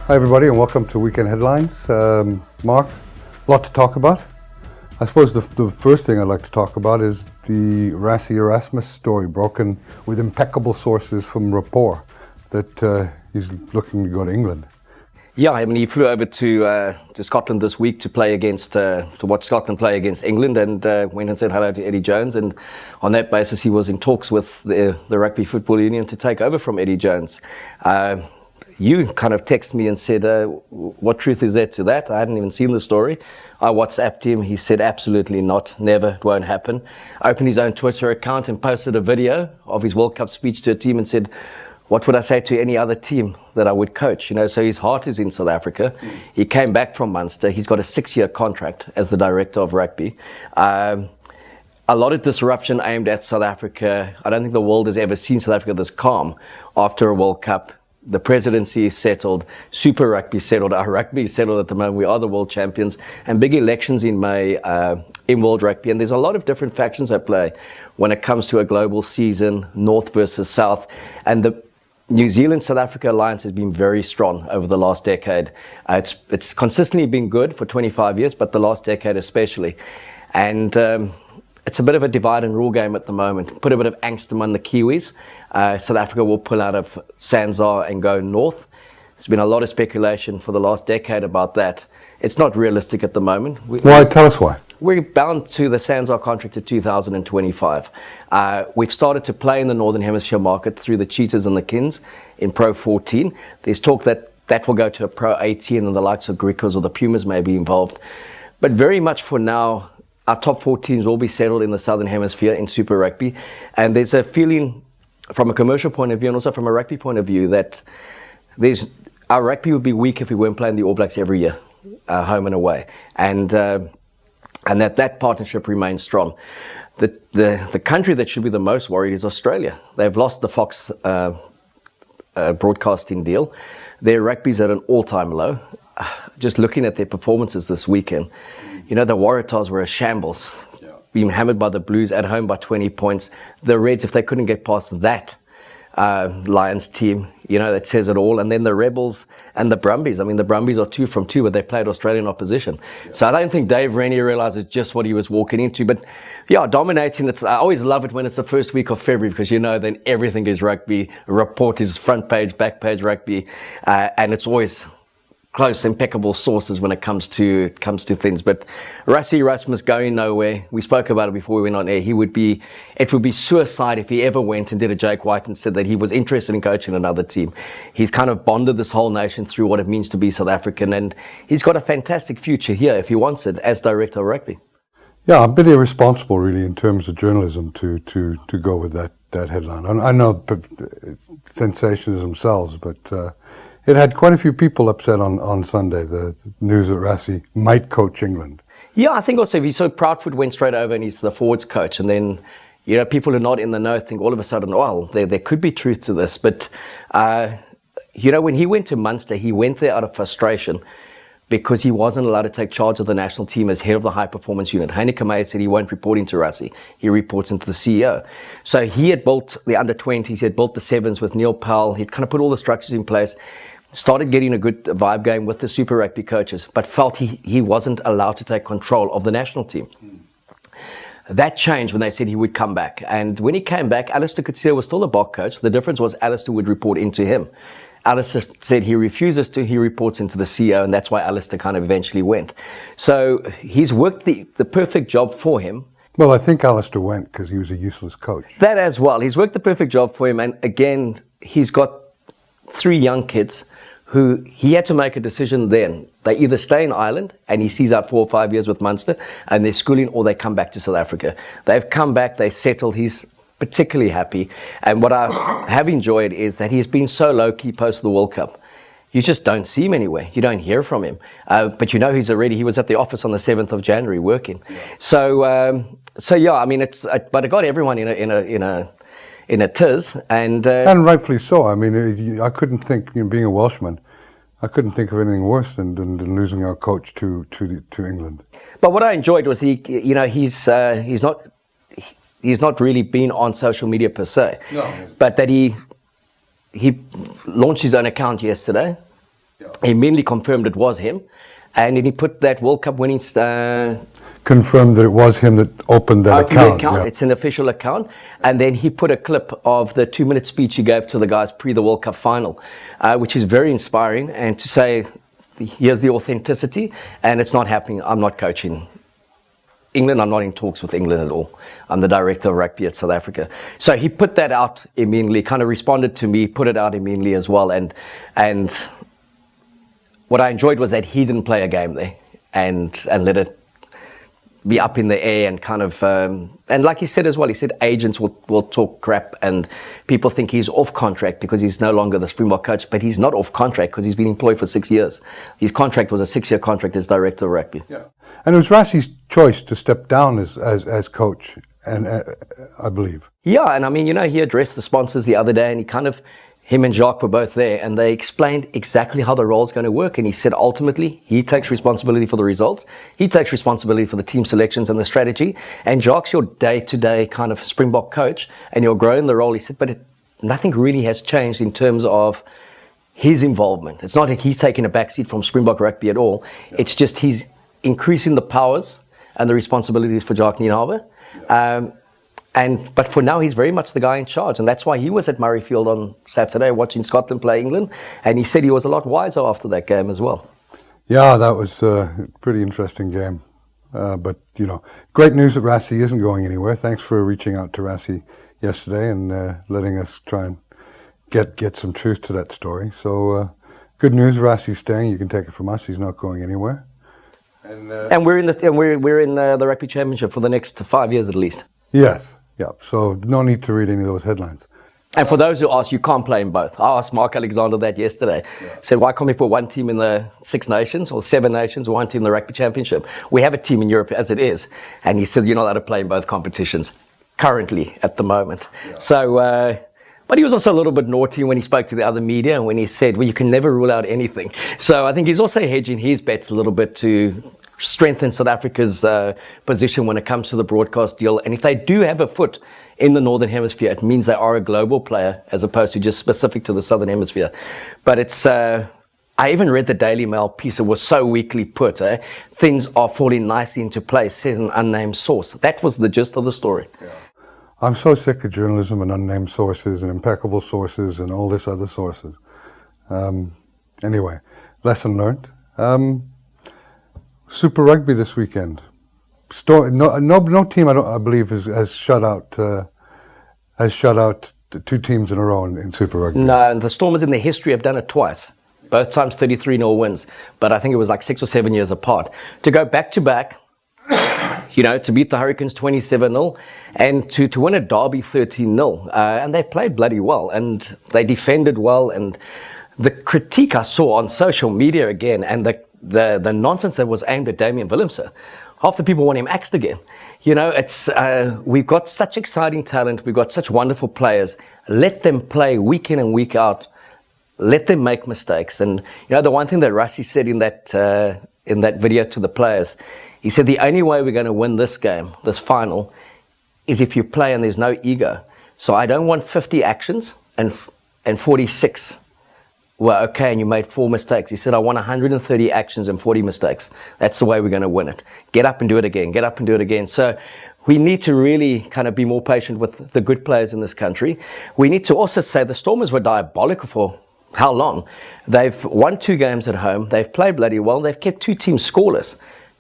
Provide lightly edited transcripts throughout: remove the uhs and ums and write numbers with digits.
Hi everybody and welcome to Weekend Headlines. Mark, a lot to talk about. I suppose the first thing I'd like to talk about is the Rassie Erasmus story, broken with impeccable sources from Rapport, that he's looking to go to England. Yeah, I mean, he flew over to Scotland this week to play against, to watch Scotland play against England, and went and said hello to Eddie Jones. And on that basis, he was in talks with the Rugby Football Union to take over from Eddie Jones. You kind of texted me and said, what truth is there to that? I hadn't even seen the story. I WhatsApped him. He said, absolutely not, never, it won't happen. Opened his own Twitter account and posted a video of his World Cup speech to a team and said, what would I say to any other team that I would coach? You know, so his heart is in South Africa. He came back from Munster. He's got a 6-year contract as the director of rugby. A lot of disruption aimed at South Africa. I don't think the world has ever seen South Africa this calm after a World Cup. The presidency is settled, Super Rugby settled, our rugby is settled at the moment. We are the world champions, and big elections in May in World Rugby. And there's a lot of different factions at play when it comes to a global season, North versus South. And the New Zealand-South Africa alliance has been very strong over the last decade. It's consistently been good for 25 years, but the last decade especially. And it's a bit of a divide and rule game at the moment. Put a bit of angst among the Kiwis. South Africa will pull out of Sanzar and go north. There's been a lot of speculation for the last decade about that. It's not realistic at the moment. Why? Tell us why. We're bound to the Sanzar contract to 2025. We've started to play in the Northern Hemisphere market through the Cheetahs and the Kings in Pro 14. There's talk that that will go to a Pro 18 and the likes of Griquas or the Pumas may be involved. But very much for now, our top 4 teams will be settled in the Southern Hemisphere in Super Rugby. And there's a feeling from a commercial point of view and also from a rugby point of view that our rugby would be weak if we weren't playing the All Blacks every year, home and away. And that partnership remains strong. The country that should be the most worried is Australia. They've lost the Fox broadcasting deal. Their rugby's at an all-time low. Just looking at their performances this weekend, you know, the Waratahs were a shambles. Being hammered by the Blues at home by 20 points. The Reds, if they couldn't get past that Lions team, you know, that says it all. And then the Rebels and the Brumbies. I mean, the Brumbies are 2 from 2, but they played Australian opposition. Yeah. So I don't think Dave Rennie realizes just what he was walking into. But yeah, dominating. I always love it when it's the first week of February because, you know, then everything is rugby. Report is front page, back page rugby. And it's always close, impeccable sources when it comes to things. But Rassie Erasmus going nowhere. We spoke about it before we went on air. It would be suicide if he ever went and did a Jake White and said that he was interested in coaching another team. He's kind of bonded this whole nation through what it means to be South African, and he's got a fantastic future here if he wants it as director of rugby. Yeah, a bit irresponsible really in terms of journalism to go with that headline. I know sensationalism sells, but it had quite a few people upset on Sunday, the news that Rassie might coach England. Yeah, I think also so Proudfoot went straight over and he's the forwards coach. And then, you know, people who are not in the know think all of a sudden, well, there could be truth to this. But, you know, when he went to Munster, he went there out of frustration because he wasn't allowed to take charge of the national team as head of the high performance unit. Heyneke Meyer said he won't report into Rassie. He reports into the CEO. So he had built the under-20s, he had built the 7s with Neil Powell. He'd kind of put all the structures in place. Started getting a good vibe going with the Super Rugby coaches, but felt he wasn't allowed to take control of the national team. That changed when they said he would come back. And when he came back, Alistair Coetzee was still the Boks coach. The difference was Alistair would report into him. Alistair said he refuses to, he reports into the CEO, and that's why Alistair kind of eventually went. So he's worked the perfect job for him. Well, I think Alistair went because he was a useless coach. That as well. He's worked the perfect job for him, and again, he's got 3 young kids who he had to make a decision then. They either stay in Ireland and he sees out 4 or 5 years with Munster and they're schooling, or they come back to South Africa. They've come back, they settled, he's particularly happy. And what I have enjoyed is that he's been so low-key post the World Cup. You just don't see him anywhere. You don't hear from him. But you know he was at the office on the 7th of January working. Yeah. So yeah, I mean, but it got everyone in a tiz, and rightfully so. I mean, I couldn't think, being a Welshman, I couldn't think of anything worse than losing our coach to England. But what I enjoyed was he's not really been on social media per se, no. But that he launched his own account yesterday, He immediately confirmed it was him, and then he put that World Cup winning Confirmed that it was him that opened that account. Yeah. It's an official account. And then he put a clip of the 2-minute speech he gave to the guys pre the World Cup final, which is very inspiring. And to say, here's the authenticity, and it's not happening. I'm not coaching England. I'm not in talks with England at all. I'm the director of rugby at South Africa. So he put that out immediately, kind of responded to me, put it out immediately as well. And what I enjoyed was that he didn't play a game there and let it be up in the air and kind of, and like he said as well, he said agents will talk crap and people think he's off contract because he's no longer the Springbok coach, but he's not off contract because he's been employed for 6 years. His contract was a 6-year contract as director of rugby. Yeah. And it was Rassie's choice to step down as coach, and I believe. Yeah, and I mean, he addressed the sponsors the other day and him and Jacques were both there, and they explained exactly how the role is going to work. And he said, ultimately, he takes responsibility for the results. He takes responsibility for the team selections and the strategy. And Jacques, your day-to-day kind of Springbok coach, and you'll grow in the role. He said, but nothing really has changed in terms of his involvement. It's not like he's taking a backseat from Springbok rugby at all. Yeah. It's just he's increasing the powers and the responsibilities for Jacques Nienaber. Yeah. But for now, he's very much the guy in charge. And that's why he was at Murrayfield on Saturday watching Scotland play England. And he said he was a lot wiser after that game as well. Yeah, that was a pretty interesting game. But, great news that Rassie isn't going anywhere. Thanks for reaching out to Rassie yesterday and letting us try and get some truth to that story. So good news, Rassie's staying. You can take it from us. He's not going anywhere. And we're in the Rugby Championship for the next 5 years at least. Yes. Yeah, so no need to read any of those headlines. And for those who ask, you can't play in both. I asked Mark Alexander that yesterday. Yeah. Said, why can't we put one team in the 6 nations or 7 nations, or one team in the Rugby Championship? We have a team in Europe as it is. And he said, you're not allowed to play in both competitions currently at the moment. Yeah. So, but he was also a little bit naughty when he spoke to the other media, when he said, well, you can never rule out anything. So I think he's also hedging his bets a little bit to strengthen South Africa's position when it comes to the broadcast deal. And if they do have a foot in the Northern Hemisphere, it means they are a global player as opposed to just specific to the Southern Hemisphere. But it's, I even read the Daily Mail piece. It was so weakly put. Things are falling nicely into place, says an unnamed source. That was the gist of the story. Yeah. I'm so sick of journalism and unnamed sources and impeccable sources and all this other sources. Anyway, lesson learned. Super Rugby this weekend. No team I believe has shut out 2 teams in a row in Super Rugby. No, and the Stormers in their history have done it twice. Both times 33-0 wins, but I think it was like 6 or 7 years apart. To go back to back, to beat the Hurricanes 27-0 and to win a derby 13-0, and they played bloody well and they defended well. And the critique I saw on social media again, and the nonsense that was aimed at Damian Willemse. Half the people want him axed again. It's we've got such exciting talent. We've got such wonderful players. Let them play week in and week out. Let them make mistakes. And the one thing that Rassie said in that video to the players, he said the only way we're going to win this game, this final, is if you play and there's no ego. So I don't want 50 actions and 46 were okay and you made 4 mistakes. He said, I want 130 actions and 40 mistakes. That's the way we're going to win it. Get up and do it again. Get up and do it again. So we need to really kind of be more patient with the good players in this country. We need to also say the Stormers were diabolical for how long? They've won 2 games at home. They've played bloody well. They've kept 2 teams scoreless.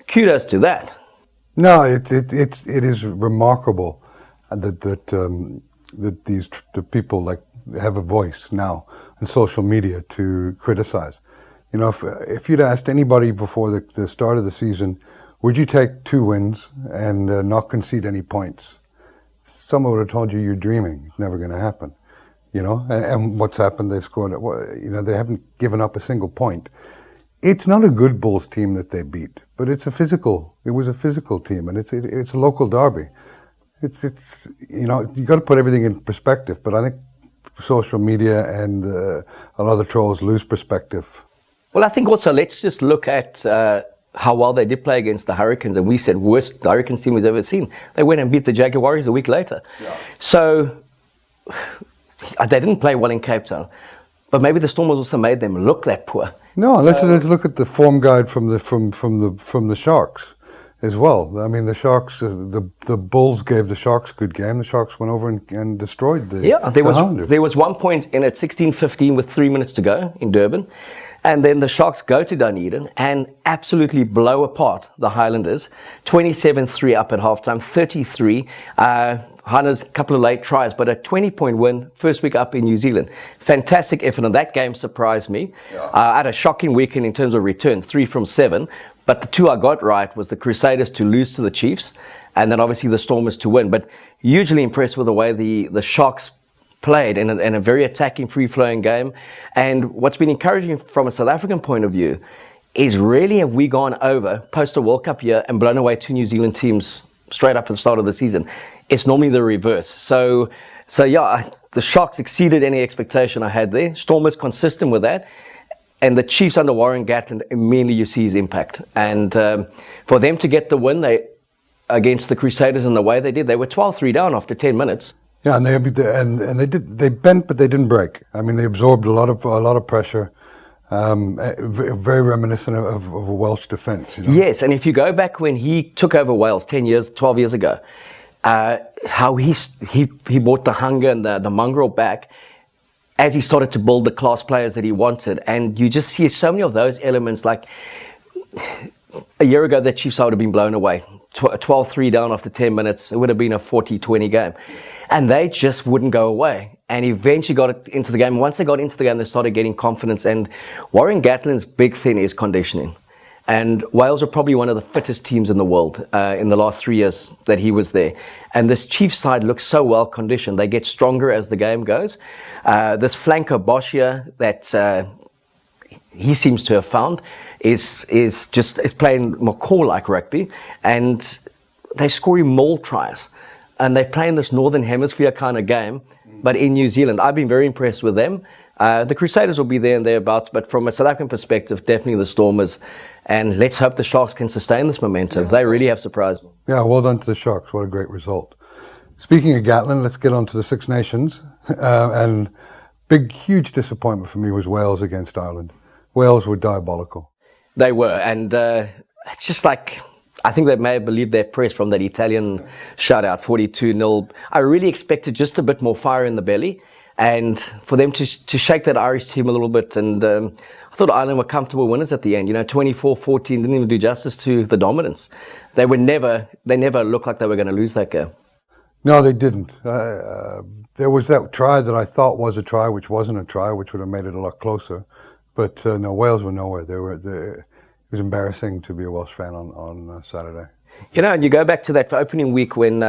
Kudos to that. No, it is remarkable that these people like have a voice now on social media to criticize. If you'd asked anybody before the start of the season, would you take 2 wins and not concede any points? Someone would have told you you're dreaming. It's never going to happen. And what's happened? They've scored. They haven't given up a single point. It's not a good Bulls team that they beat, but it was a physical team, and it's a local derby. It's you got to put everything in perspective. But I think social media and a lot of the trolls lose perspective. Well, I think also let's just look at how well they did play against the Hurricanes, and we said worst Hurricanes team we've ever seen. They went and beat the Jaguar Warriors a week later. Yeah. So they didn't play well in Cape Town, but maybe the Stormers also made them look that poor. No, let's look at the form guide from the Sharks as well. I mean, the Sharks, the Bulls gave the Sharks a good game. The Sharks went over and destroyed the Highlanders. There was 1 point in at 16:15 with 3 minutes to go in Durban. And then the Sharks go to Dunedin and absolutely blow apart the Highlanders. 27-3 up at halftime, 33. Highlanders, a couple of late tries, but a 20-point win, first week up in New Zealand. Fantastic effort, and that game surprised me. Yeah. I had a shocking weekend in terms of returns, 3 from 7. But the two I got right was the Crusaders to lose to the Chiefs, and then obviously the Stormers to win. But hugely impressed with the way the Sharks played in a very attacking, free-flowing game. And what's been encouraging from a South African point of view is really have we gone over post a World Cup year and blown away 2 New Zealand teams straight up at the start of the season. It's normally the reverse. So yeah, the Sharks exceeded any expectation I had there. Stormers consistent with that. And the Chiefs under Warren Gatland, immediately you see his impact. And for them to get the win against the Crusaders in the way they did, they were 12-3 down after 10 minutes. Yeah, and they bent, but they didn't break. I mean, they absorbed a lot of pressure. Very reminiscent of a Welsh defence. You know? Yes, and if you go back when he took over Wales 12 years ago, how he brought the hunger and the mongrel back as he started to build the class players that he wanted, and you just see so many of those elements. Like a year ago, the Chiefs would have been blown away. 12-3 down after 10 minutes. It would have been a 40-20 game. And they just wouldn't go away. And eventually got it into the game. Once they got into the game, they started getting confidence. And Warren Gatland's big thing is conditioning. And Wales are probably one of the fittest teams in the world in the last 3 years that he was there. And this Chiefs side looks so well conditioned. They get stronger as the game goes. This flanker Boschia that he seems to have found is playing McCaw-like rugby, and they're scoring more tries. And they're playing this Northern Hemisphere kind of game, but in New Zealand. I've been very impressed with them. The Crusaders will be there and thereabouts, but from a South African perspective, definitely the Stormers. And let's hope the Sharks can sustain this momentum. They really have surprised me. Yeah, well done to the Sharks. What a great result. Speaking of Gatland, let's get on to the Six Nations. And huge disappointment for me was Wales against Ireland. Wales were diabolical. They were, and it's just like, I think they may have believed their press from that Italian shutout, 42-0. I really expected just a bit more fire in the belly, and for them to shake that Irish team a little bit. And I thought Ireland were comfortable winners at the end. 24-14 didn't even do justice to the dominance. They never looked like they were going to lose that game. No, they didn't. There was that try that I thought was a try, which wasn't a try, which would have made it a lot closer. But no, Wales were nowhere. It was embarrassing to be a Welsh fan on Saturday. And you go back to that opening week when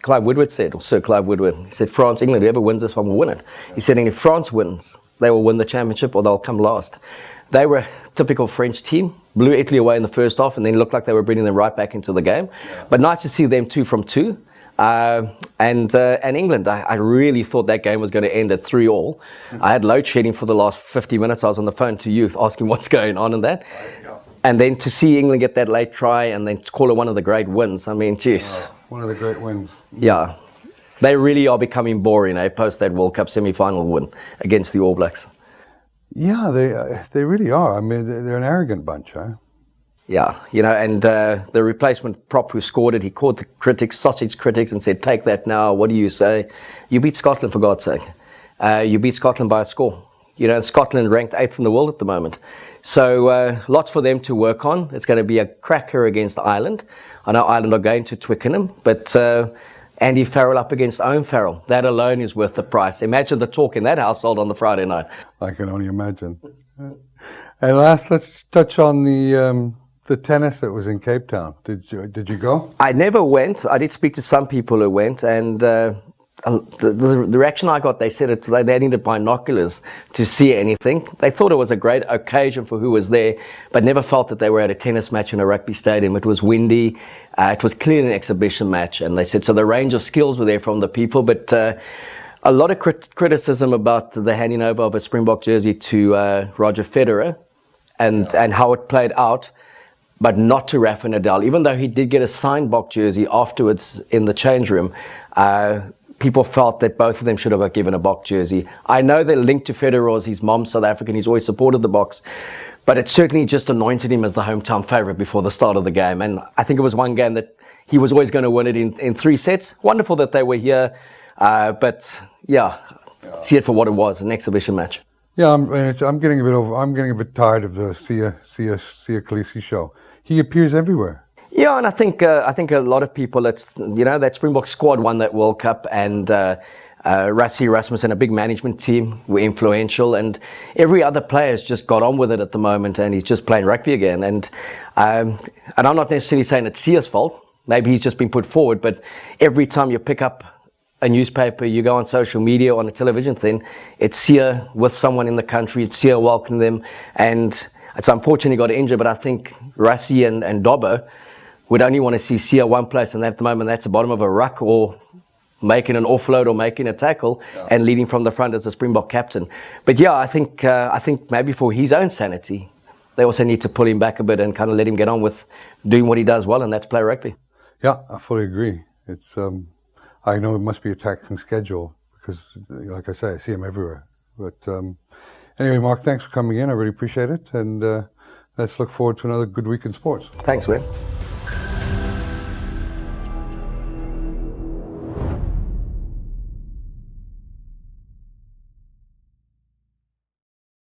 Clive Woodward said, or Sir Clive Woodward, he said, France, England, whoever wins this one will win it. He said, and if France wins, they will win the championship or they'll come last. They were a typical French team, blew Italy away in the first half and then looked like they were bringing them right back into the game. Yeah. But nice to see them 2 from 2. And England, I really thought that game was going to end at 3-3. I had load shedding for the last 50 minutes. I was on the phone to you asking what's going on in that. Yeah. And then to see England get that late try and then to call it one of the great wins. I mean, geez. One of the great wins. Yeah. They really are becoming boring, post that World Cup semi-final win against the All Blacks. Yeah, they really are. I mean, they're an arrogant bunch, huh? Yeah, and the replacement prop who scored it, he called the sausage critics and said, take that now, what do you say? You beat Scotland, for God's sake. You beat Scotland by a score. Scotland ranked 8th in the world at the moment. So lots for them to work on. It's going to be a cracker against Ireland. I know Ireland are going to Twickenham, but Andy Farrell up against Owen Farrell, that alone is worth the price. Imagine the talk in that household on the Friday night. I can only imagine. And last, let's touch on the tennis that was in Cape Town. Did you go? I never went. I did speak to some people who went, and the reaction I got, they said they needed binoculars to see anything. They thought it was a great occasion for who was there, but never felt that they were at a tennis match in a rugby stadium. It was windy. It was clearly an exhibition match, and they said so the range of skills were there from the people, but a lot of criticism about the handing over of a Springbok jersey to Roger Federer and how it played out, but not to Rafa Nadal. Even though he did get a signed Boks jersey afterwards in the change room, people felt that both of them should have given a Boks jersey. I know they're linked to Federer, his mom's South African, he's always supported the Boks, But it certainly just anointed him as the hometown favourite before the start of the game. And I think it was one game that he was always going to win it in 3 sets. Wonderful that they were here. But yeah, see it for what it was, an exhibition match. Yeah, I'm getting a bit tired of the Sia Khaleesi show. He appears everywhere. Yeah, and I think a lot of people, it's, that Springbok squad won that World Cup, and Rassie Erasmus and a big management team were influential, and every other player's just got on with it at the moment, and he's just playing rugby again. And I'm not necessarily saying it's Sia's fault. Maybe he's just been put forward, but every time you pick up a newspaper, you go on social media, on a television thing, it's Sia with someone in the country, it's Sia welcoming them, and it's unfortunate he got injured, but I think Rassie and Dobbo would only want to see Sia one place, and at the moment that's the bottom of a ruck, or making an offload or making a tackle, and leading from the front as a Springbok captain. But yeah, I think maybe for his own sanity, they also need to pull him back a bit and kind of let him get on with doing what he does well, and that's play rugby. Yeah, I fully agree. It's I know it must be a taxing schedule because, like I say, I see him everywhere. But anyway, Mark, thanks for coming in. I really appreciate it, and let's look forward to another good week in sports. Thanks, man.